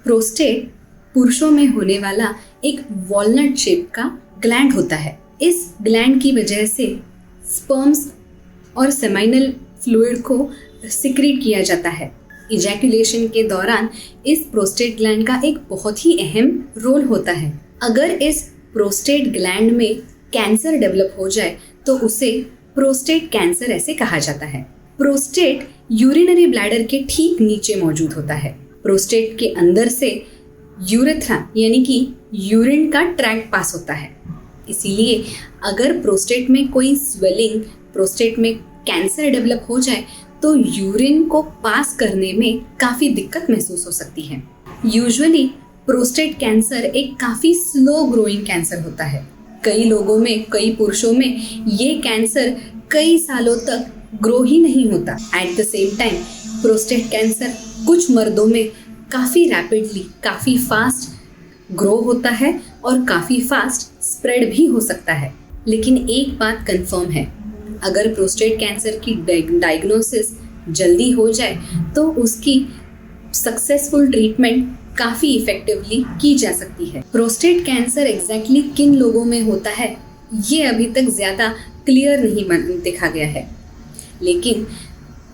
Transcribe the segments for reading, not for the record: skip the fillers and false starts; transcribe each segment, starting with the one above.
Prostate पुरुषों में होने वाला एक वॉलनट शेप का ग्लैंड होता है। इस ग्लैंड की वजह से स्पर्म्स और सेमाइनल फ्लूइड को सिक्रीट किया जाता है। इजैकुलेशन के दौरान इस प्रोस्टेट ग्लैंड का एक बहुत ही अहम रोल होता है। अगर इस प्रोस्टेट ग्लैंड में कैंसर डेवलप हो जाए तो उसे प्रोस्टेट कैंसर ऐसे कहा जाता है। प्रोस्टेट यूरिनरी ब्लैडर के ठीक नीचे मौजूद होता है। प्रोस्टेट के अंदर से यूरेथ्रा यानी कि यूरिन का ट्रैक्ट पास होता है। इसीलिए अगर प्रोस्टेट में कोई स्वेलिंग, प्रोस्टेट में कैंसर डेवलप हो जाए तो यूरिन को पास करने में काफ़ी दिक्कत महसूस हो सकती है। यूजुअली प्रोस्टेट कैंसर एक काफ़ी स्लो ग्रोइंग कैंसर होता है। कई लोगों में, कई पुरुषों में ये कैंसर कई सालों तक ग्रो ही नहीं होता। At the same time prostate cancer कुछ मर्दों में काफ़ी रैपिडली, काफ़ी फास्ट ग्रो होता है और काफ़ी फास्ट स्प्रेड भी हो सकता है। लेकिन एक बात कंफर्म है, अगर प्रोस्टेट कैंसर की डायग्नोसिस जल्दी हो जाए तो उसकी सक्सेसफुल ट्रीटमेंट काफ़ी इफेक्टिवली की जा सकती है। प्रोस्टेट कैंसर एग्जैक्टली किन लोगों में होता है ये अभी तक ज़्यादा क्लियर नहीं देखा गया है, लेकिन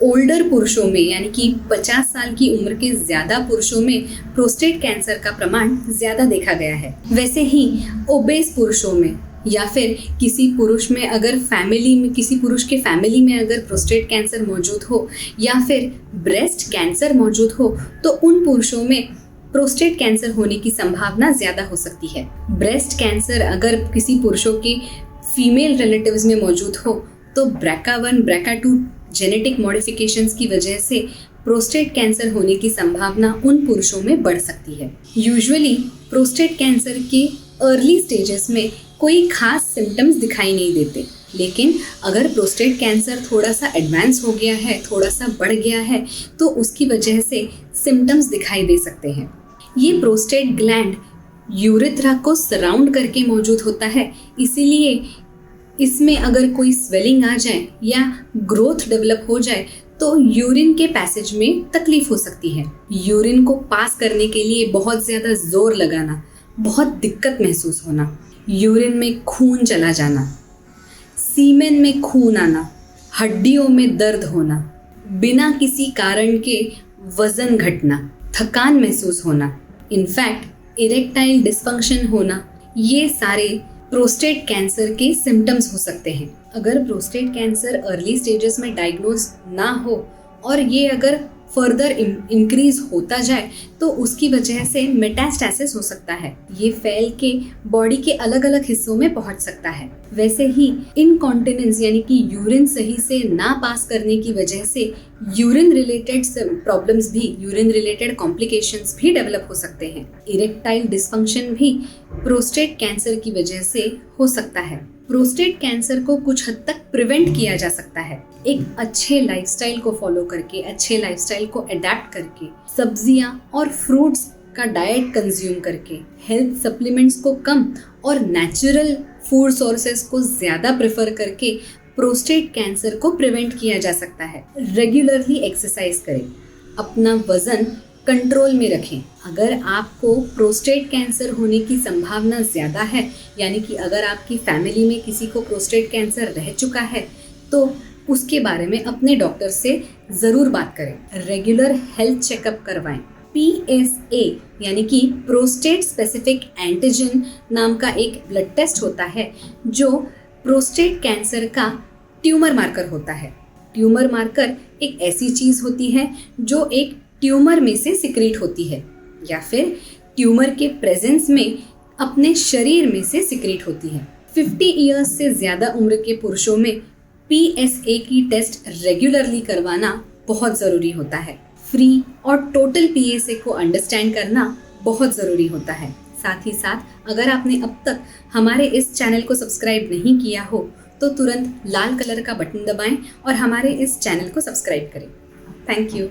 ओल्डर पुरुषों में यानी कि 50 साल की उम्र के ज़्यादा पुरुषों में प्रोस्टेट कैंसर का प्रमाण ज़्यादा देखा गया है। वैसे ही ओबेस पुरुषों में या फिर किसी पुरुष में अगर किसी पुरुष के फैमिली में अगर प्रोस्टेट कैंसर मौजूद हो या फिर ब्रेस्ट कैंसर मौजूद हो तो उन पुरुषों में प्रोस्टेट कैंसर होने की संभावना ज़्यादा हो सकती है। ब्रेस्ट कैंसर अगर किसी पुरुषों के फीमेल रिलेटिव्स में मौजूद हो तो BRCA1, BRCA2 जेनेटिक मॉडिफिकेशंस की वजह से प्रोस्टेट कैंसर होने की संभावना उन पुरुषों में बढ़ सकती है। यूजुअली प्रोस्टेट कैंसर के अर्ली स्टेजेस में कोई खास सिम्टम्स दिखाई नहीं देते, लेकिन अगर प्रोस्टेट कैंसर थोड़ा सा एडवांस हो गया है, थोड़ा सा बढ़ गया है तो उसकी वजह से सिम्टम्स दिखाई दे सकते हैं। ये प्रोस्टेट ग्लैंड यूरेथ्रा को सराउंड करके मौजूद होता है, इसीलिए इसमें अगर कोई स्वेलिंग आ जाए या ग्रोथ डेवलप हो जाए तो यूरिन के पैसेज में तकलीफ हो सकती है। यूरिन को पास करने के लिए बहुत ज़्यादा जोर लगाना, बहुत दिक्कत महसूस होना, यूरिन में खून चला जाना, सीमेन में खून आना, हड्डियों में दर्द होना, बिना किसी कारण के वजन घटना, थकान महसूस होना, इनफैक्ट इरेक्टाइल डिस्फंक्शन होना, ये सारे प्रोस्टेट कैंसर के सिम्टम्स हो सकते हैं। अगर प्रोस्टेट कैंसर अर्ली स्टेजेस में डायग्नोज ना हो और ये अगर फर्दर इंक्रीज होता जाए तो उसकी वजह से मेटास्टैसिस हो सकता है। ये फैल के बॉडी के अलग अलग हिस्सों में पहुंच सकता है। वैसे ही इनकॉन्टिनेंस यानी कि यूरिन सही से ना पास करने की वजह से यूरिन रिलेटेड प्रॉब्लम्स भी, यूरिन रिलेटेड कॉम्प्लिकेशंस भी डेवलप हो सकते हैं। इरेक्टाइल डिस्फंक्शन भी प्रोस्टेट कैंसर की वजह से हो सकता है। प्रोस्टेट कैंसर को कुछ हद तक प्रिवेंट किया जा सकता है एक अच्छे लाइफस्टाइल को फॉलो करके, अच्छे लाइफस्टाइल को अडेप्ट करके, सब्जियां और फ्रूट्स का डाइट कंज्यूम करके, हेल्थ सप्लीमेंट्स को कम और नेचुरल फूड सोर्सेस को ज़्यादा प्रेफर करके प्रोस्टेट कैंसर को प्रिवेंट किया जा सकता है। रेगुलरली एक्सरसाइज करें, अपना वज़न कंट्रोल में रखें। अगर आपको प्रोस्टेट कैंसर होने की संभावना ज़्यादा है, यानी कि अगर आपकी फैमिली में किसी को प्रोस्टेट कैंसर रह चुका है तो उसके बारे में अपने डॉक्टर से ज़रूर बात करें। रेगुलर हेल्थ चेकअप करवाएं। PSA यानी कि प्रोस्टेट स्पेसिफिक एंटीजन नाम का एक ब्लड टेस्ट होता है जो प्रोस्टेट कैंसर का ट्यूमर मार्कर होता है। ट्यूमर मार्कर एक ऐसी चीज़ होती है जो एक ट्यूमर में से सिक्रीट होती है या फिर ट्यूमर के प्रेजेंस में अपने शरीर में से सिक्रीट होती है। 50 इयर्स से ज़्यादा उम्र के पुरुषों में PSA की टेस्ट रेगुलरली करवाना बहुत ज़रूरी होता है। फ्री और टोटल PSA को अंडरस्टैंड करना बहुत ज़रूरी होता है। साथ ही साथ अगर आपने अब तक हमारे इस चैनल को सब्सक्राइब नहीं किया हो तो तुरंत लाल कलर का बटन दबाएं और हमारे इस चैनल को सब्सक्राइब करें। Thank you.